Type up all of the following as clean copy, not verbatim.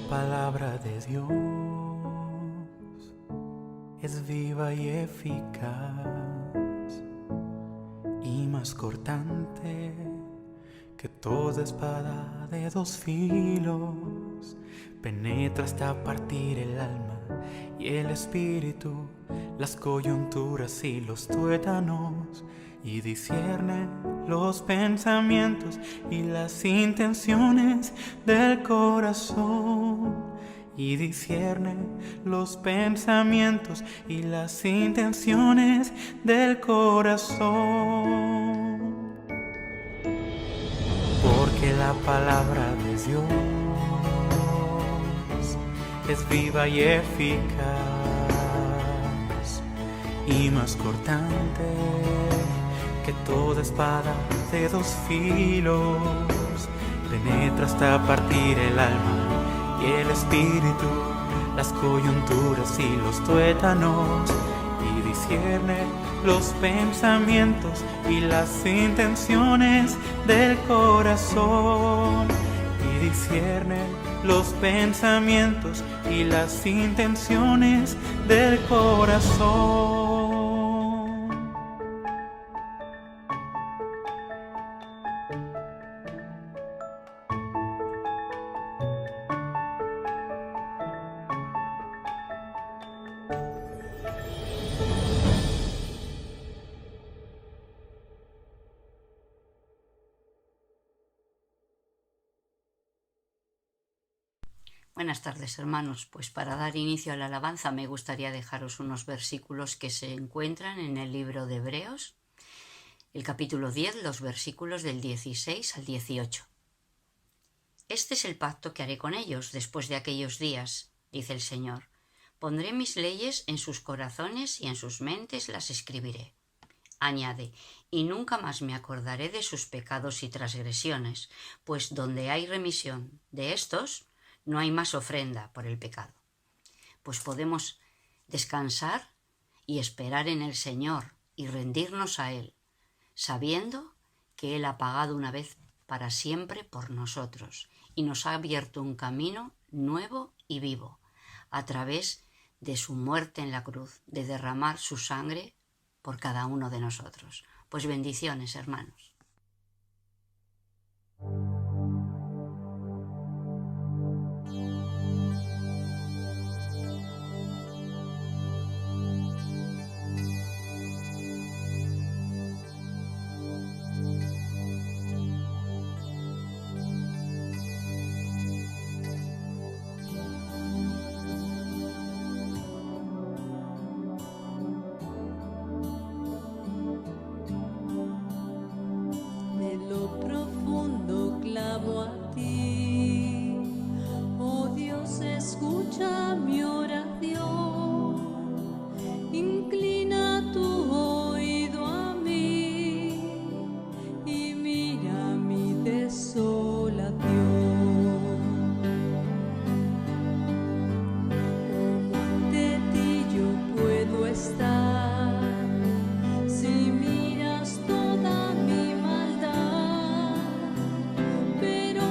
palabra de Dios es viva y eficaz y más cortante que toda espada de dos filos. Penetra hasta partir el alma y el espíritu, las coyunturas y los tuétanos, y discierne los pensamientos y las intenciones del corazón. Y discierne los pensamientos y las intenciones del corazón. Porque la palabra de Dios es viva y eficaz y más cortante que toda espada de dos filos. Penetra hasta partir el alma y el espíritu, las coyunturas y los tuétanos, y discierne los pensamientos y las intenciones del corazón. Y discierne los pensamientos y las intenciones del corazón. Buenas tardes, hermanos. Pues para dar inicio a la alabanza me gustaría dejaros unos versículos que se encuentran en el libro de Hebreos, el capítulo 10, los versículos del 16 al 18. Este es el pacto que haré con ellos después de aquellos días, dice el Señor. Pondré mis leyes en sus corazones y en sus mentes las escribiré. Añade, y nunca más me acordaré de sus pecados y transgresiones, pues donde hay remisión de estos, no hay más ofrenda por el pecado. Pues podemos descansar y esperar en el Señor y rendirnos a Él, sabiendo que Él ha pagado una vez para siempre por nosotros y nos ha abierto un camino nuevo y vivo a través de su muerte en la cruz, de derramar su sangre por cada uno de nosotros. Pues bendiciones, hermanos. Escucha mi oración, inclina tu oído a mí y mira mi desolación. ¿Cómo ante ti yo puedo estar si miras toda mi maldad? Pero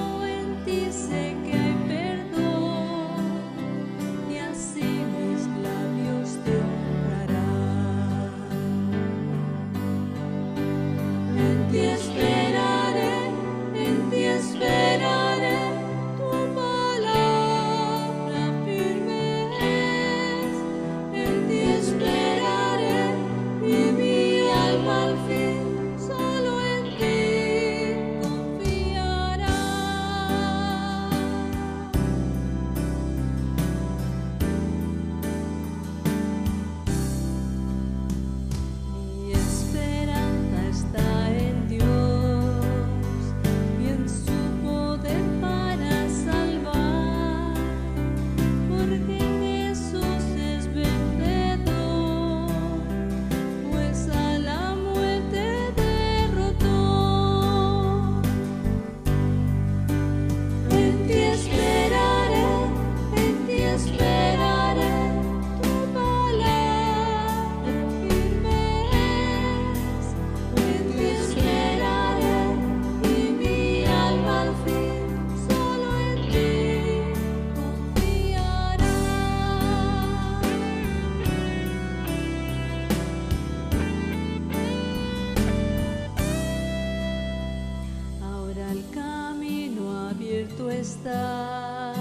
cierto está,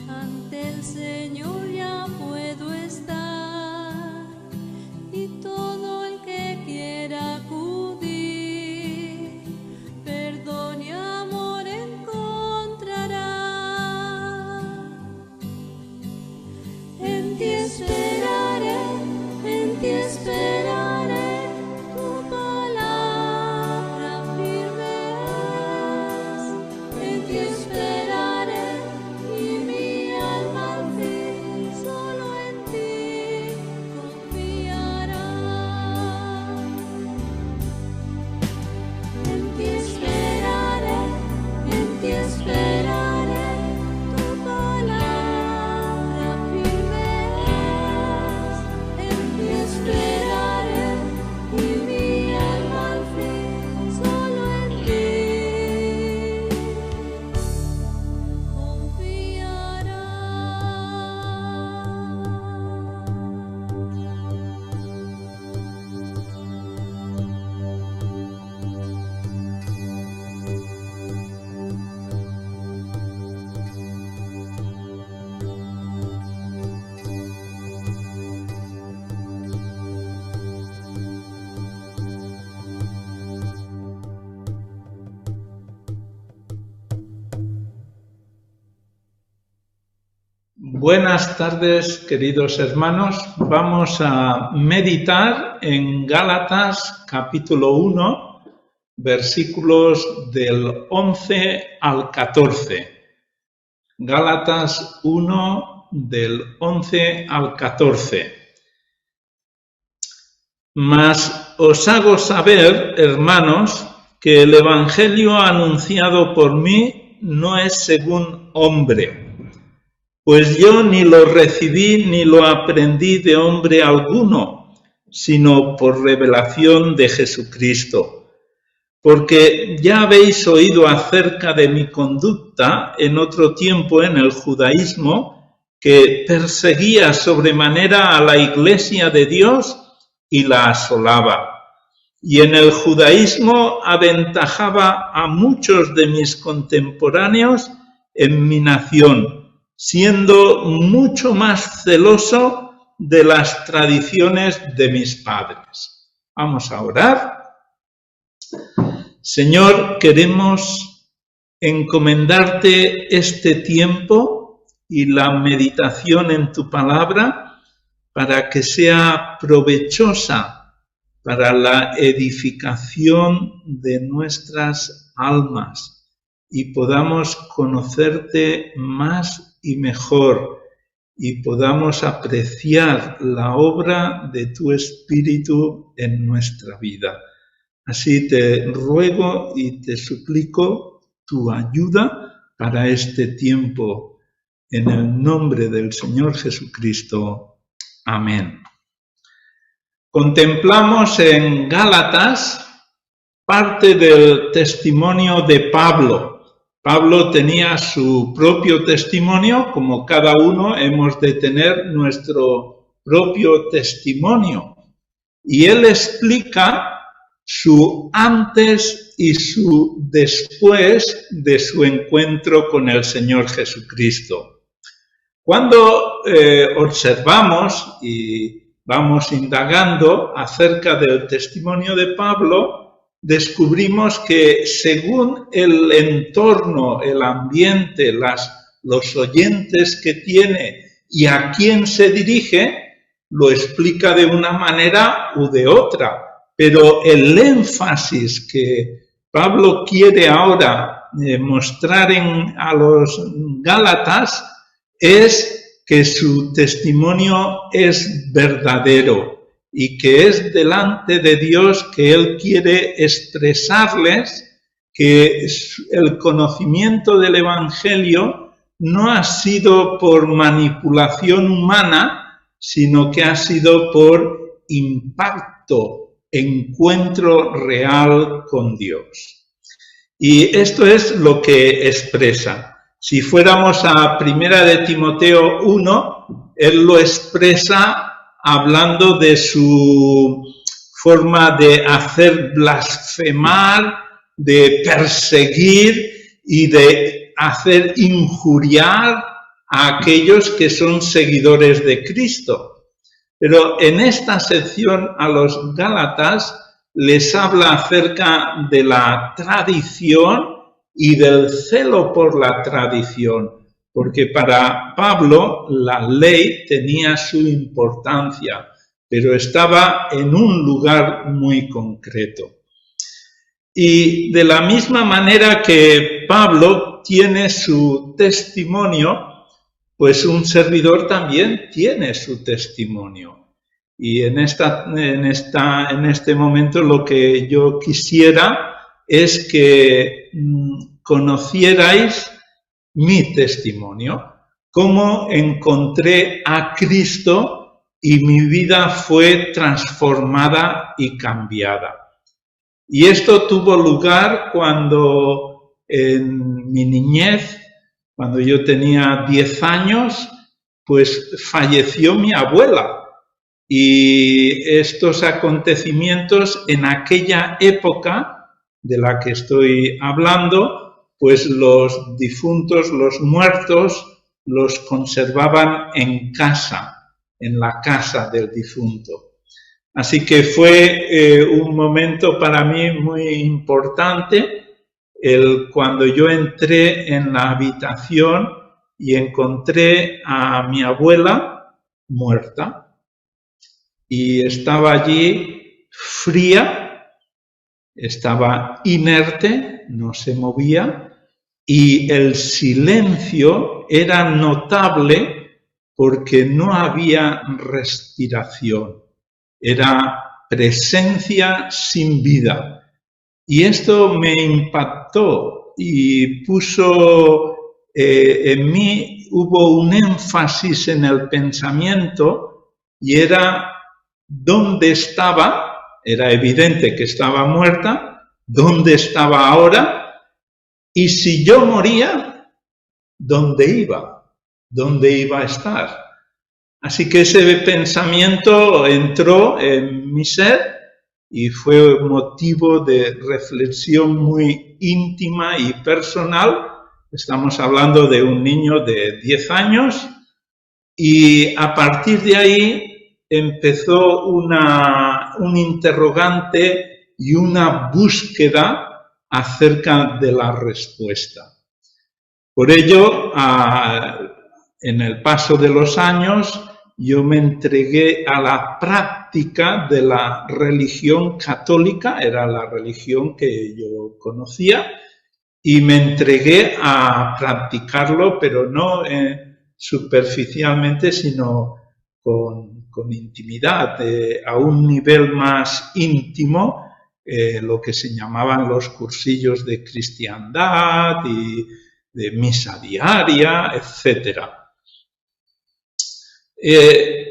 ante el Señor ya puedo estar, y todo el que quiera acudir, perdón y amor encontrará. En ti esperaré, en ti esperaré, tu palabra firme es. En ti esperaré y mi alma al fin solo en ti confiará. En ti esperaré, en ti esperaré, tu palabra firme es. En ti esperaré y mi alma al fin solo en ti confiará. Buenas tardes, queridos hermanos. Vamos a meditar en Gálatas capítulo 1, versículos del 11 al 14. Gálatas 1, del 11 al 14. Mas os hago saber, hermanos, que el Evangelio anunciado por mí no es según hombre. Pues yo ni lo recibí ni lo aprendí de hombre alguno, sino por revelación de Jesucristo. Porque ya habéis oído acerca de mi conducta en otro tiempo en el judaísmo, que perseguía sobremanera a la iglesia de Dios y la asolaba. Y en el judaísmo aventajaba a muchos de mis contemporáneos en mi nación, siendo mucho más celoso de las tradiciones de mis padres. Vamos a orar. Señor, queremos encomendarte este tiempo y la meditación en tu palabra para que sea provechosa para la edificación de nuestras almas y podamos conocerte más y mejor y podamos apreciar la obra de tu Espíritu en nuestra vida. Así te ruego y te suplico tu ayuda para este tiempo. En el nombre del Señor Jesucristo. Amén. Contemplamos en Gálatas parte del testimonio de Pablo. Pablo tenía su propio testimonio, como cada uno hemos de tener nuestro propio testimonio. Y él explica su antes y su después de su encuentro con el Señor Jesucristo. Cuando observamos y vamos indagando acerca del testimonio de Pablo, descubrimos que según el entorno, el ambiente, los oyentes que tiene y a quién se dirige, lo explica de una manera u de otra. Pero el énfasis que Pablo quiere ahora mostrar a los Gálatas es que su testimonio es verdadero y que es delante de Dios que Él quiere expresarles que el conocimiento del Evangelio no ha sido por manipulación humana, sino que ha sido por impacto, encuentro real con Dios. Y esto es lo que expresa. Si fuéramos a 1 de Timoteo 1, él lo expresa hablando de su forma de hacer blasfemar, de perseguir y de hacer injuriar a aquellos que son seguidores de Cristo. Pero en esta sección a los Gálatas les habla acerca de la tradición y del celo por la tradición, porque para Pablo la ley tenía su importancia, pero estaba en un lugar muy concreto. Y de la misma manera que Pablo tiene su testimonio, pues un servidor también tiene su testimonio. Y en este momento lo que yo quisiera es que conocierais mi testimonio, cómo encontré a Cristo y mi vida fue transformada y cambiada. Y esto tuvo lugar cuando en mi niñez, cuando yo tenía 10 años, pues falleció mi abuela. Y estos acontecimientos en aquella época de la que estoy hablando, pues los difuntos, los muertos, los conservaban en casa, en la casa del difunto. Así que fue un momento para mí muy importante cuando yo entré en la habitación y encontré a mi abuela muerta. Y estaba allí fría, estaba inerte, no se movía, y el silencio era notable porque no había respiración, era presencia sin vida. Y esto me impactó y puso en mí, hubo un énfasis en el pensamiento y era dónde estaba, era evidente que estaba muerta, dónde estaba ahora, y si yo moría, ¿dónde iba a estar? Así que ese pensamiento entró en mi ser y fue motivo de reflexión muy íntima y personal. Estamos hablando de un niño de 10 años y a partir de ahí empezó un interrogante y una búsqueda acerca de la respuesta. Por ello, en el paso de los años, yo me entregué a la práctica de la religión católica, era la religión que yo conocía, y me entregué a practicarlo, pero no superficialmente, sino con intimidad, a un nivel más íntimo, lo que se llamaban los cursillos de cristiandad y de misa diaria, etc.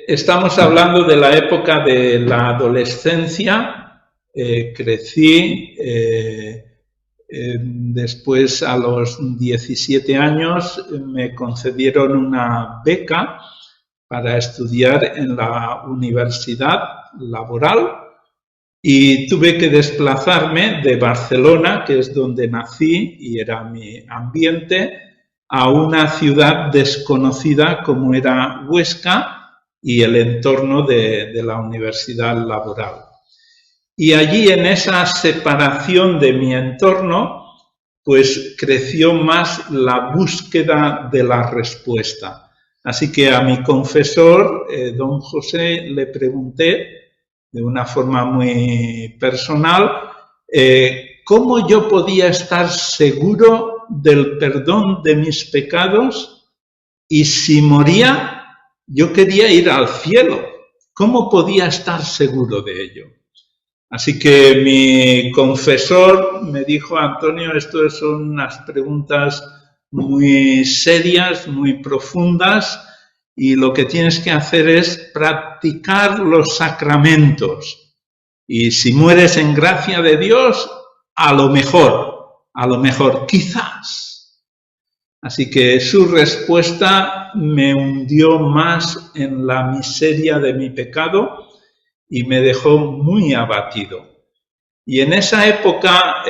Estamos hablando de la época de la adolescencia, crecí, después a los 17 años me concedieron una beca para estudiar en la universidad laboral y tuve que desplazarme de Barcelona, que es donde nací y era mi ambiente, a una ciudad desconocida como era Huesca y el entorno de la universidad laboral. Y allí, en esa separación de mi entorno, pues creció más la búsqueda de la respuesta. Así que a mi confesor, don José, le pregunté de una forma muy personal cómo yo podía estar seguro del perdón de mis pecados y si moría yo quería ir al cielo. ¿Cómo podía estar seguro de ello? Así que mi confesor me dijo: Antonio, esto son unas preguntas muy serias, muy profundas, y lo que tienes que hacer es practicar los sacramentos. Y si mueres en gracia de Dios, a lo mejor, quizás. Así que su respuesta me hundió más en la miseria de mi pecado y me dejó muy abatido. Y en esa época,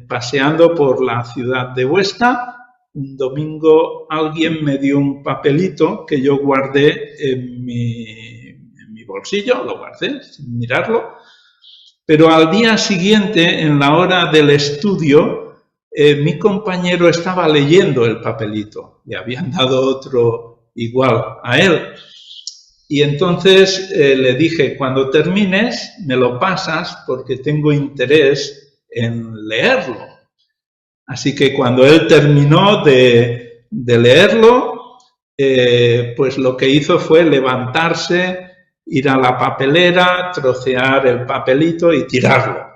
paseando por la ciudad de Huesca, un domingo alguien me dio un papelito que yo guardé en mi bolsillo, lo guardé sin mirarlo, pero al día siguiente, en la hora del estudio, mi compañero estaba leyendo el papelito, le habían dado otro igual a él. Y entonces le dije, cuando termines, me lo pasas porque tengo interés en leerlo. Así que cuando él terminó de leerlo, pues lo que hizo fue levantarse, ir a la papelera, trocear el papelito y tirarlo.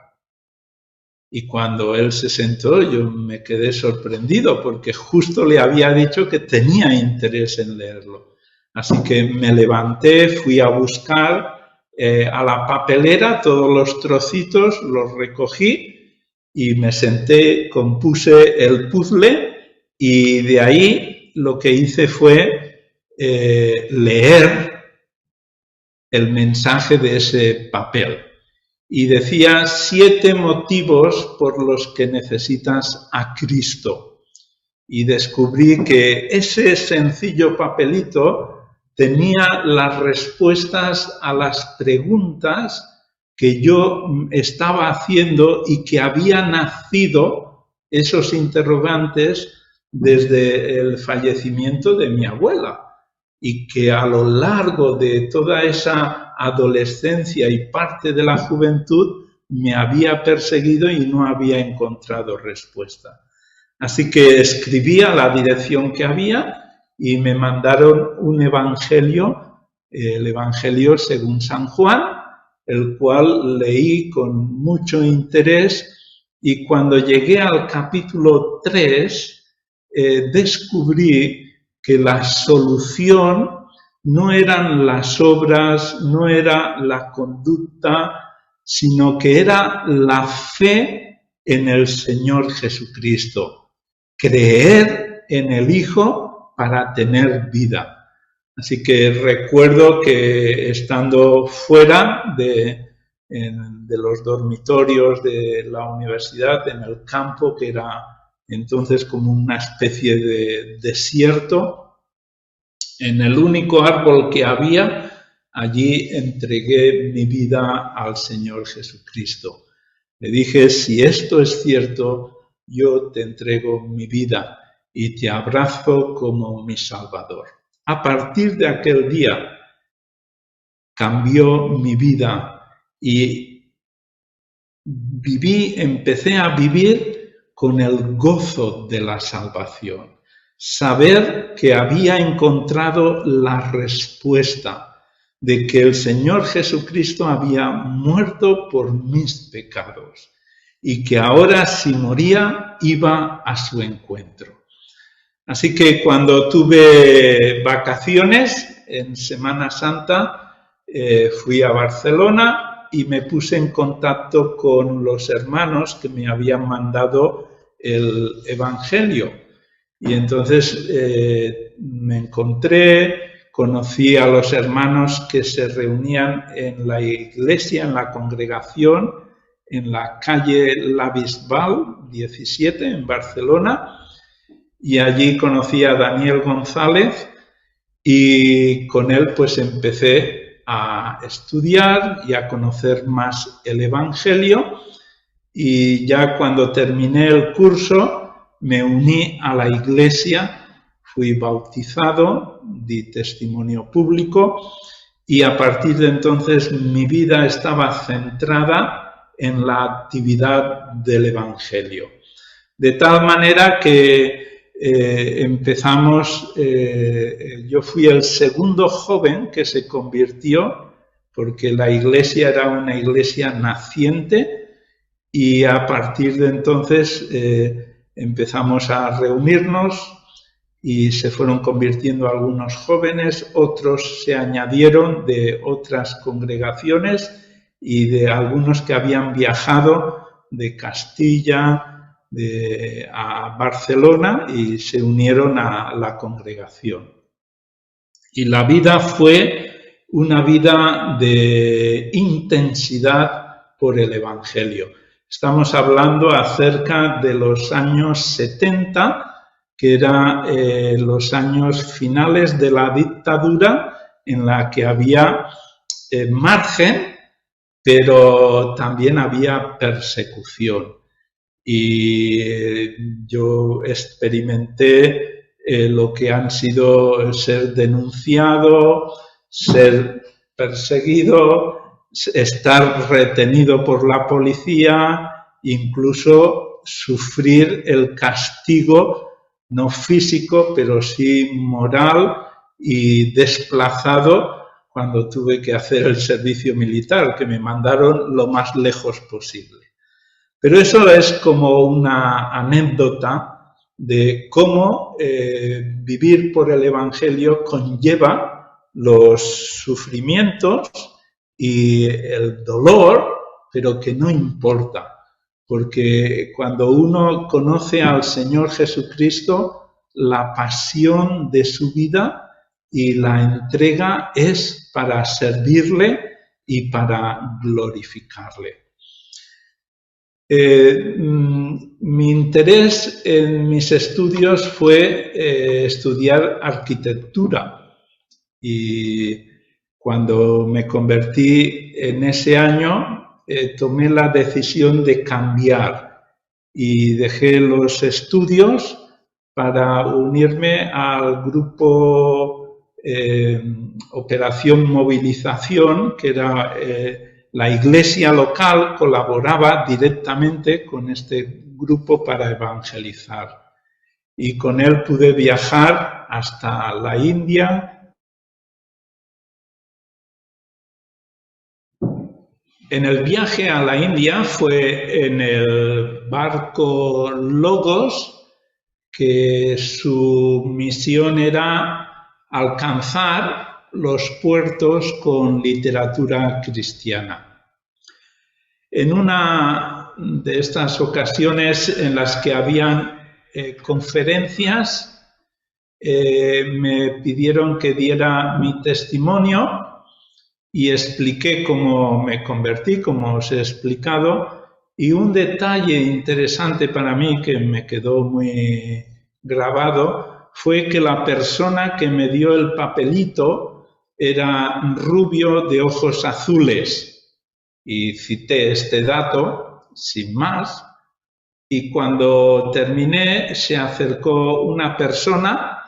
Y cuando él se sentó, yo me quedé sorprendido porque justo le había dicho que tenía interés en leerlo. Así que me levanté, fui a buscar a la papelera todos los trocitos, los recogí y me senté, compuse el puzzle y de ahí lo que hice fue leer el mensaje de ese papel. Y decía 7 motivos por los que necesitas a Cristo. Y descubrí que ese sencillo papelito tenía las respuestas a las preguntas que yo estaba haciendo y que había nacido esos interrogantes desde el fallecimiento de mi abuela y que a lo largo de toda esa adolescencia y parte de la juventud me había perseguido y no había encontrado respuesta. Así que escribí a la dirección que había y me mandaron un evangelio, el Evangelio según San Juan, el cual leí con mucho interés y cuando llegué al capítulo 3 descubrí que la solución no eran las obras, no era la conducta, sino que era la fe en el Señor Jesucristo, creer en el Hijo para tener vida. Así que recuerdo que estando fuera de los dormitorios de la universidad, en el campo, que era entonces como una especie de desierto, en el único árbol que había, allí entregué mi vida al Señor Jesucristo. Le dije, si esto es cierto, yo te entrego mi vida y te abrazo como mi Salvador. A partir de aquel día cambió mi vida y empecé a vivir con el gozo de la salvación. Saber que había encontrado la respuesta de que el Señor Jesucristo había muerto por mis pecados y que ahora si moría iba a su encuentro. Así que cuando tuve vacaciones en Semana Santa, fui a Barcelona y me puse en contacto con los hermanos que me habían mandado el Evangelio. Y entonces me encontré, conocí a los hermanos que se reunían en la iglesia, en la congregación, en la calle La Bisbal 17 en Barcelona. Y allí conocí a Daniel González y con él pues empecé a estudiar y a conocer más el Evangelio y ya cuando terminé el curso me uní a la iglesia, fui bautizado, di testimonio público y a partir de entonces mi vida estaba centrada en la actividad del Evangelio. De tal manera que empezamos, yo fui el segundo joven que se convirtió, porque la iglesia era una iglesia naciente y a partir de entonces empezamos a reunirnos y se fueron convirtiendo algunos jóvenes, otros se añadieron de otras congregaciones y de algunos que habían viajado de Castilla, a Barcelona y se unieron a la congregación. Y la vida fue una vida de intensidad por el Evangelio. Estamos hablando acerca de los años 70, que era los años finales de la dictadura, en la que había margen, pero también había persecución. Y yo experimenté lo que han sido ser denunciado, ser perseguido, estar retenido por la policía, incluso sufrir el castigo, no físico, pero sí moral, y desplazado cuando tuve que hacer el servicio militar, que me mandaron lo más lejos posible. Pero eso es como una anécdota de cómo vivir por el Evangelio conlleva los sufrimientos y el dolor, pero que no importa, porque cuando uno conoce al Señor Jesucristo, la pasión de su vida y la entrega es para servirle y para glorificarle. Mi interés en mis estudios fue estudiar arquitectura, y cuando me convertí en ese año tomé la decisión de cambiar y dejé los estudios para unirme al grupo Operación Movilización, que era la iglesia local colaboraba directamente con este grupo para evangelizar. Y con él pude viajar hasta la India. En el viaje a la India fue en el barco Logos, que su misión era alcanzar los puertos con literatura cristiana. En una de estas ocasiones en las que habían conferencias, me pidieron que diera mi testimonio y expliqué cómo me convertí, como os he explicado, y un detalle interesante para mí que me quedó muy grabado fue que la persona que me dio el papelito era rubio de ojos azules, y cité este dato sin más, y cuando terminé se acercó una persona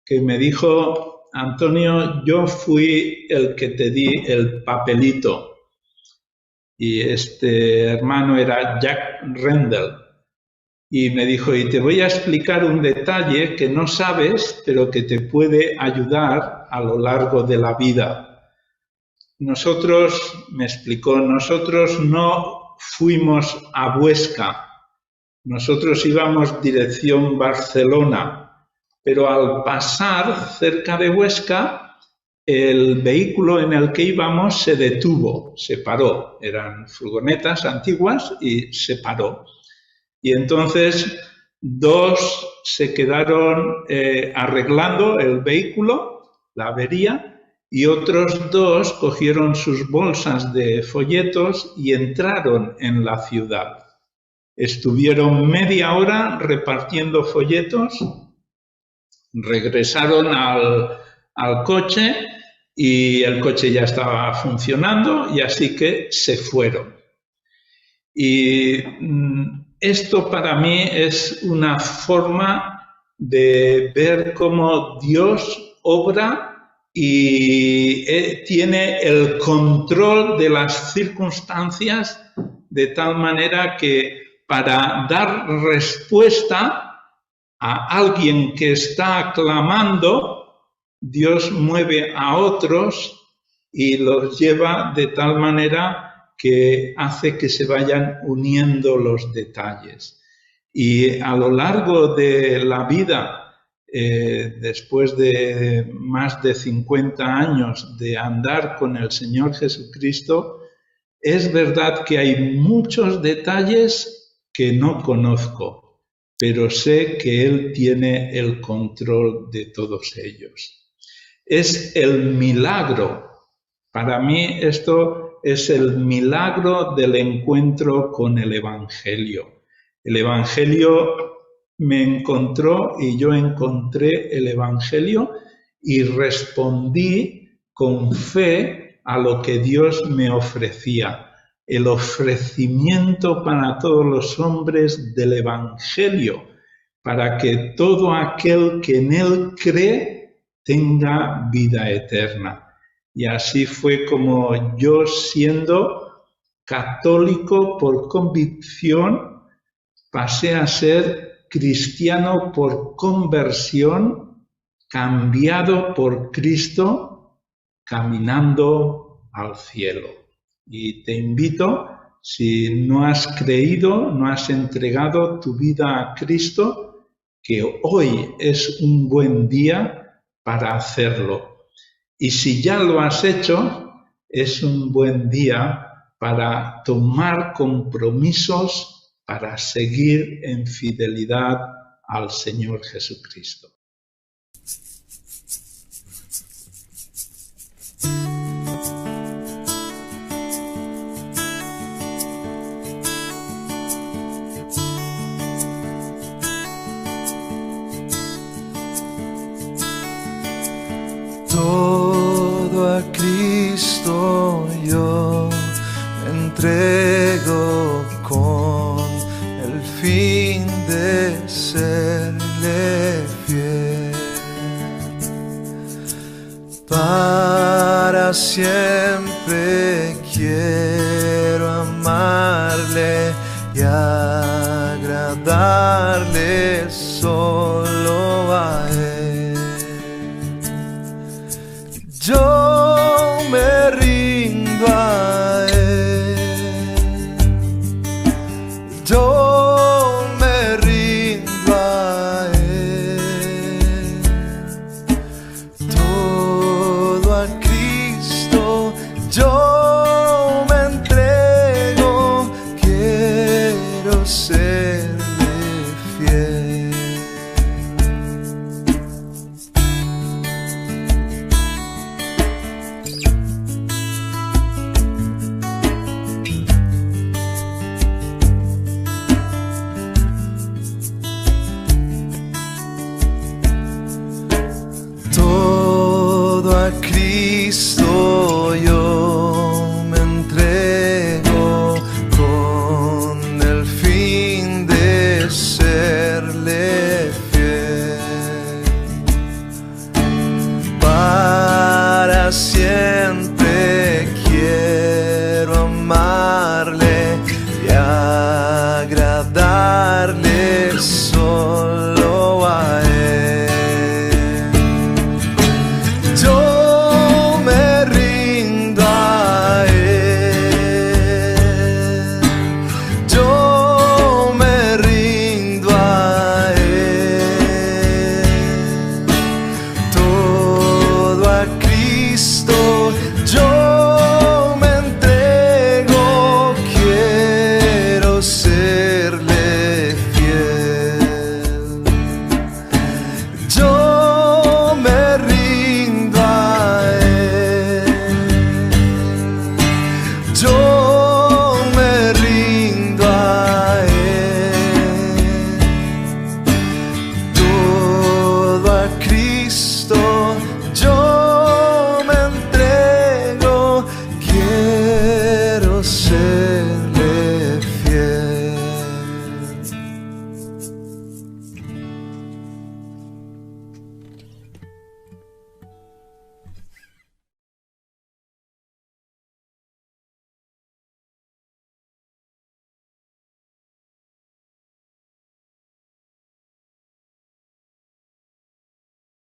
que me dijo: Antonio, yo fui el que te di el papelito. Y este hermano era Jack Rendell, y me dijo: y te voy a explicar un detalle que no sabes, pero que te puede ayudar a lo largo de la vida. Nosotros, me explicó, nosotros no fuimos a Huesca, nosotros íbamos dirección Barcelona, pero al pasar cerca de Huesca, el vehículo en el que íbamos se detuvo, se paró, eran furgonetas antiguas y se paró. Y entonces dos se quedaron arreglando el vehículo, la avería, y otros dos cogieron sus bolsas de folletos y entraron en la ciudad. Estuvieron media hora repartiendo folletos, regresaron al coche y el coche ya estaba funcionando, y así que se fueron. Y esto para mí es una forma de ver cómo Dios obra y tiene el control de las circunstancias, de tal manera que para dar respuesta a alguien que está clamando, Dios mueve a otros y los lleva de tal manera que hace que se vayan uniendo los detalles. Y a lo largo de la vida, después de más de 50 años de andar con el Señor Jesucristo, es verdad que hay muchos detalles que no conozco, pero sé que Él tiene el control de todos ellos. Es el milagro. Para mí esto es el milagro del encuentro con el Evangelio. El Evangelio me encontró y yo encontré el Evangelio y respondí con fe a lo que Dios me ofrecía. El ofrecimiento para todos los hombres del Evangelio, para que todo aquel que en él cree tenga vida eterna. Y así fue como yo, siendo católico por convicción, pasé a ser cristiano por conversión, cambiado por Cristo, caminando al cielo. Y te invito, si no has creído, no has entregado tu vida a Cristo, que hoy es un buen día para hacerlo. Y si ya lo has hecho, es un buen día para tomar compromisos para seguir en fidelidad al Señor Jesucristo. Todo a Cristo yo me entrego con el fin de serle fiel. Para siempre quiero amarle y agradarle solo a Él. Yo me rindo a Él, yo me rindo a Él, todo a Cristo yo me entrego, quiero serle fiel. Todo a Cristo yo me entrego con el fin de serle fiel. Para siempre quiero amarle y agradarle solo a Él. Yo me rindo a Él, yo me rindo a Él, todo a Cristo yo me entrego, quiero serle fiel. Yo me rindo a Él, yo me rindo a Él, todo a Cristo